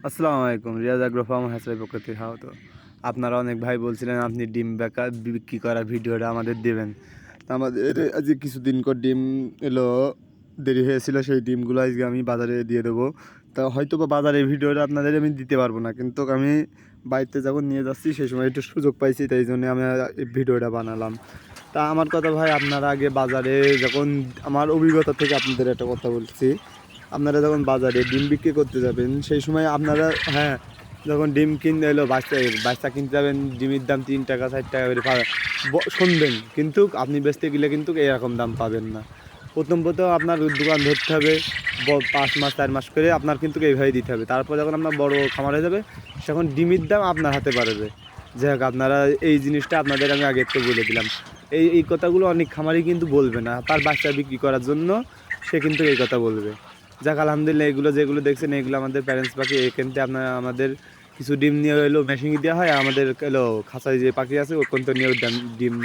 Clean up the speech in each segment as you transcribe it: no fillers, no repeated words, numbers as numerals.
আসসালামু আলাইকুম। Riaz agro farm hatchery পক্ষ থেকে স্বাগত। আপনারা অনেক ভাই বলছিলেন আপনি ডিম বিক্রি করার ভিডিওটা আমাদের দেবেন। তা আমাদের আজকে কিছুদিন পর ডিম এলো, দেরি হয়েছিল, সেই ডিমগুলো আজকে আমি বাজারে দিয়ে দেবো। তা হয়তো বা বাজারের ভিডিওটা আপনাদের আমি দিতে পারবো না, কিন্তু আমি বাড়িতে যখন নিয়ে যাচ্ছি সেই সময় একটু সুযোগ পাইছি, তাই জন্য আমি এই ভিডিওটা বানালাম। তা আমার কথা ভাই, আপনারা আগে বাজারে যখন, আমার অভিজ্ঞতা থেকে আপনাদের একটা কথা বলছি, আপনারা যখন বাজারে ডিম বিক্রি করতে যাবেন সেই সময় আপনারা, হ্যাঁ, যখন ডিম কিনতে এলো বাচ্চা কিনতে যাবেন, ডিমের দাম 3 টাকা 4 টাকা করে শুনবেন, কিন্তু আপনি বেচতে গেলে কিন্তু এরকম দাম পাবেন না। প্রথম আপনার দোকান ধরতে হবে 5 মাস 4 মাস করে, আপনার কিন্তু এইভাবে দিতে হবে। তারপর যখন আপনার বড় খামার হয়ে যাবে, তখন ডিমের দাম আপনার হাতে বাড়বে। যাই হোক, আপনারা এই জিনিসটা আপনাদের আমি আগে তো বলে দিলাম। এই কথাগুলো অনেক খামারই কিন্তু বলবে না, তার বাচ্চা বিক্রি করার জন্য সে কিন্তু এই কথা বলবে। যাক, আলহামদুলিল্লাহ, এগুলো যেগুলো দেখছেন এগুলো আমাদের প্যারেন্টস পাখি। এখান থেকে আমাদের কিছু ডিম নিয়ে এলো মেশিনে দেওয়া হয়, আমাদের এলো খাঁচায় যে পাখি আছে ওখান থেকে নিয়েও ডিম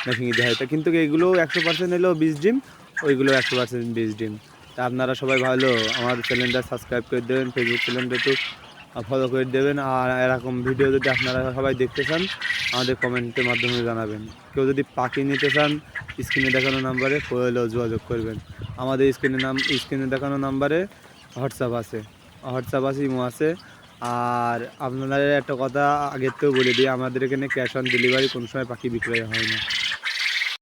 মেশিনে দেওয়া হয়। তা কিন্তু এগুলো 100% এলো বীজ ডিম, ওইগুলো 100% বীজ ডিম। তা আপনারা সবাই ভালো আমার চ্যানেলটা সাবস্ক্রাইব করে দেবেন, ফেসবুক চ্যানেলটা একটু ফলো করে দেবেন। আর এরকম ভিডিও যদি আপনারা সবাই দেখতে চান, আমাদের কমেন্টের মাধ্যমে জানাবেন। কেউ যদি পাখি নিতে চান, স্ক্রিনে দেখানো নাম্বারে যোগাযোগ করবেন। আমাদের স্ক্রিনে দেখানো নাম্বারে হোয়াটসঅ্যাপ আছে, ইমো আছে। আর আপনাদের একটা কথা আগের থেকেও বলে দিই, আমাদের এখানে ক্যাশ অন ডেলিভারি কোনো সময় পাখি বিক্রয় হয় না।